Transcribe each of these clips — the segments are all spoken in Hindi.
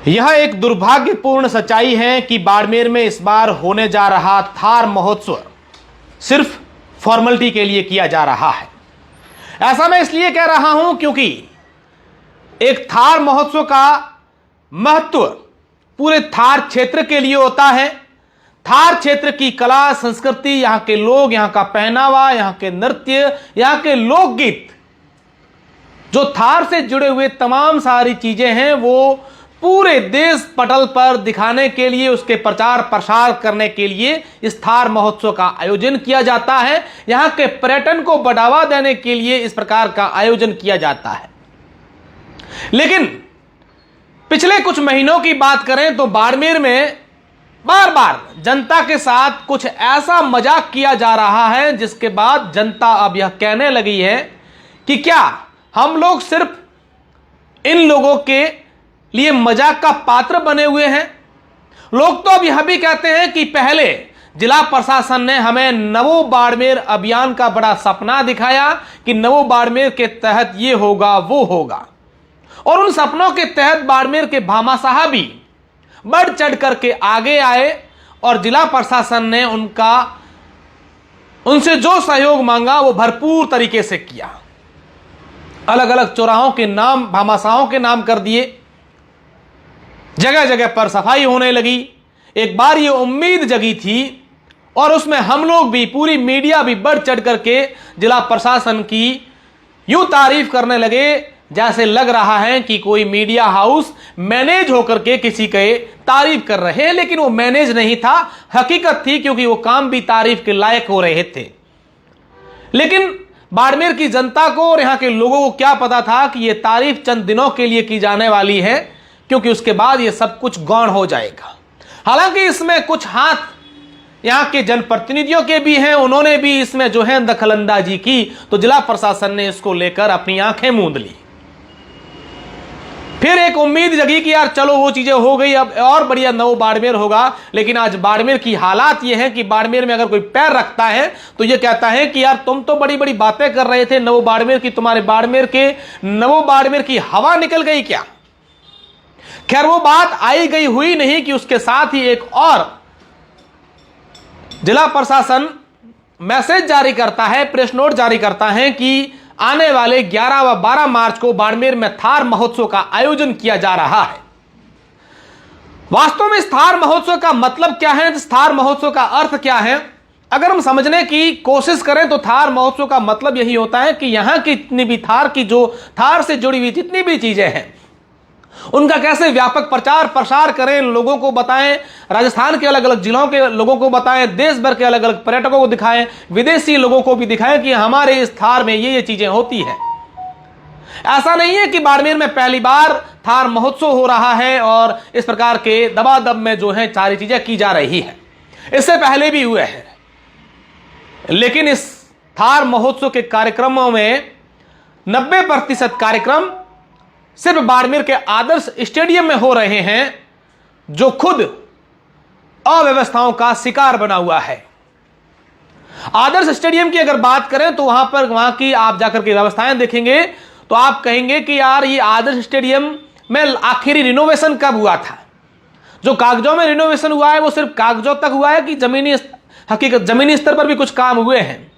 यह एक दुर्भाग्यपूर्ण सच्चाई है कि बाड़मेर में इस बार होने जा रहा थार महोत्सव सिर्फ फॉर्मेलिटी के लिए किया जा रहा है। ऐसा मैं इसलिए कह रहा हूं क्योंकि एक थार महोत्सव का महत्व पूरे थार क्षेत्र के लिए होता है। थार क्षेत्र की कला संस्कृति, यहां के लोग, यहां का पहनावा, यहां के नृत्य, यहां के लोकगीत, जो थार से जुड़े हुए तमाम सारी चीजें हैं, वो पूरे देश पटल पर दिखाने के लिए, उसके प्रचार प्रसार करने के लिए इस थार महोत्सव का आयोजन किया जाता है। यहां के पर्यटन को बढ़ावा देने के लिए इस प्रकार का आयोजन किया जाता है। लेकिन पिछले कुछ महीनों की बात करें तो बाड़मेर में बार बार जनता के साथ कुछ ऐसा मजाक किया जा रहा है जिसके बाद जनता अब यह कहने लगी है कि क्या हम लोग सिर्फ इन लोगों के लिए मजाक का पात्र बने हुए हैं। लोग तो अब यह भी कहते हैं कि पहले जिला प्रशासन ने हमें नवो बाड़मेर अभियान का बड़ा सपना दिखाया कि नवो बाड़मेर के तहत ये होगा वो होगा, और उन सपनों के तहत बाड़मेर के भामाशाह भी बढ़ चढ़ करके आगे आए और जिला प्रशासन ने उनसे जो सहयोग मांगा वो भरपूर तरीके से किया। अलग अलग चौराहों के नाम भामाशाहों के नाम कर दिए, जगह जगह पर सफाई होने लगी। एक बार ये उम्मीद जगी थी और उसमें हम लोग भी, पूरी मीडिया भी बढ़ चढ़ करके जिला प्रशासन की यूं तारीफ करने लगे जैसे लग रहा है कि कोई मीडिया हाउस मैनेज होकर के किसी के तारीफ कर रहे हैं। लेकिन वो मैनेज नहीं था, हकीकत थी, क्योंकि वो काम भी तारीफ के लायक हो रहे थे। लेकिन बाड़मेर की जनता को और यहां के लोगों को क्या पता था कि यह तारीफ चंद दिनों के लिए की जाने वाली है, क्योंकि उसके बाद यह सब कुछ गौण हो जाएगा। हालांकि इसमें कुछ हाथ यहां के जनप्रतिनिधियों के भी हैं, उन्होंने भी इसमें जो है दखलंदाजी की, तो जिला प्रशासन ने इसको लेकर अपनी आंखें मूंद ली। फिर एक उम्मीद जगी कि यार चलो वो चीजें हो गई, अब और बढ़िया नवो बाड़मेर होगा। लेकिन आज बाड़मेर की हालात ये है कि बाड़मेर में अगर कोई पैर रखता है तो ये कहता है कि यार तुम तो बड़ी बड़ी बातें कर रहे थे नवो बाड़मेर की, तुम्हारे बाड़मेर के नवो बाड़मेर की हवा निकल गई क्या। खैर वो बात आई गई हुई नहीं कि उसके साथ ही एक और जिला प्रशासन मैसेज जारी करता है, प्रेस नोट जारी करता है कि आने वाले 11 व 12 मार्च को बाड़मेर में थार महोत्सव का आयोजन किया जा रहा है। वास्तव में इस थार महोत्सव का मतलब क्या है, इस थार महोत्सव का अर्थ क्या है, अगर हम समझने की कोशिश करें तो थार महोत्सव का मतलब यही होता है कि यहां की जितनी भी थार से जुड़ी हुई जितनी भी चीजें हैं उनका कैसे व्यापक प्रचार प्रसार करें, लोगों को बताएं, राजस्थान के अलग अलग जिलों के लोगों को बताएं, देश भर के अलग अलग पर्यटकों को दिखाएं, विदेशी लोगों को भी दिखाएं कि हमारे इस थार में ये चीजें होती हैं। ऐसा नहीं है कि बाड़मेर में पहली बार थार महोत्सव हो रहा है और इस प्रकार के दबादब में जो है सारी चीजें की जा रही है, इससे पहले भी हुए हैं। लेकिन इस थार महोत्सव के कार्यक्रमों में 90% कार्यक्रम सिर्फ बाड़मेर के आदर्श स्टेडियम में हो रहे हैं, जो खुद अव्यवस्थाओं का शिकार बना हुआ है। आदर्श स्टेडियम की अगर बात करें तो वहां की आप जाकर के व्यवस्थाएं देखेंगे तो आप कहेंगे कि यार ये आदर्श स्टेडियम में आखिरी रिनोवेशन कब हुआ था। जो कागजों में रिनोवेशन हुआ है वो सिर्फ कागजों तक हुआ है कि जमीनी स्तर पर भी कुछ काम हुए हैं।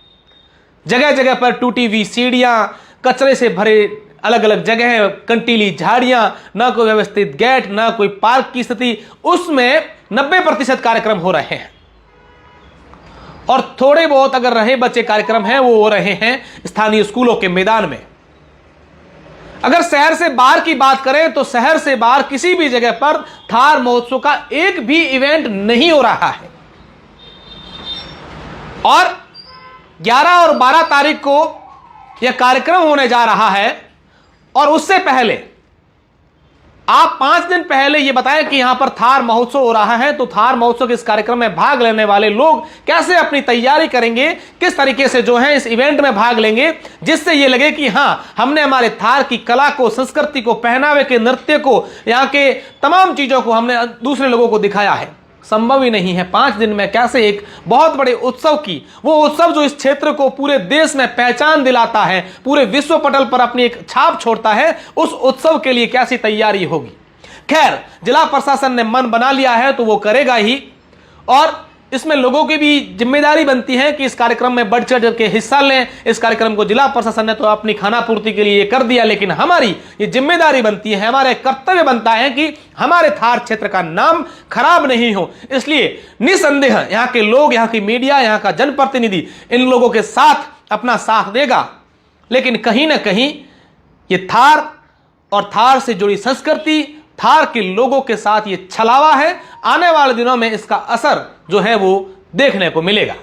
जगह जगह पर टूटी हुई सीढ़ियां, कचरे से भरे अलग अलग जगह, कंटीली झाड़ियां, ना कोई व्यवस्थित गेट, ना कोई पार्क की स्थिति, उसमें 90% कार्यक्रम हो रहे हैं। और थोड़े बहुत अगर रहे बचे कार्यक्रम हैं वो हो रहे हैं स्थानीय स्कूलों के मैदान में। अगर शहर से बाहर की बात करें तो शहर से बाहर किसी भी जगह पर थार महोत्सव का एक भी इवेंट नहीं हो रहा है। और 11 और 12 तारीख को यह कार्यक्रम होने जा रहा है, और उससे पहले आप 5 दिन पहले यह बताएं कि यहां पर थार महोत्सव हो रहा है, तो थार महोत्सव के इस कार्यक्रम में भाग लेने वाले लोग कैसे अपनी तैयारी करेंगे, किस तरीके से जो है इस इवेंट में भाग लेंगे, जिससे यह लगे कि हां हमने हमारे थार की कला को, संस्कृति को, पहनावे के, नृत्य को, यहां के तमाम चीजों को हमने दूसरे लोगों को दिखाया है। संभव ही नहीं है 5 दिन में कैसे एक बहुत बड़े उत्सव की, वो उत्सव जो इस क्षेत्र को पूरे देश में पहचान दिलाता है, पूरे विश्व पटल पर अपनी एक छाप छोड़ता है, उस उत्सव के लिए कैसी तैयारी होगी, खैर, जिला प्रशासन ने मन बना लिया है तो वो करेगा ही, और इसमें लोगों की भी जिम्मेदारी बनती है कि इस कार्यक्रम में बढ़ चढ़ के हिस्सा लें। इस कार्यक्रम को जिला प्रशासन ने तो अपनी खाना पूर्ति के लिए कर दिया, लेकिन हमारी ये जिम्मेदारी बनती है, हमारे कर्तव्य बनता है कि हमारे थार क्षेत्र का नाम खराब नहीं हो। इसलिए निसंदेह यहाँ के लोग, यहाँ की मीडिया, यहाँ का जनप्रतिनिधि इन लोगों के साथ अपना साथ देगा, लेकिन कहीं ना कहीं ये थार और थार से जुड़ी संस्कृति, थार के लोगों के साथ ये छलावा है। आने वाले दिनों में इसका असर जो है वो देखने को मिलेगा।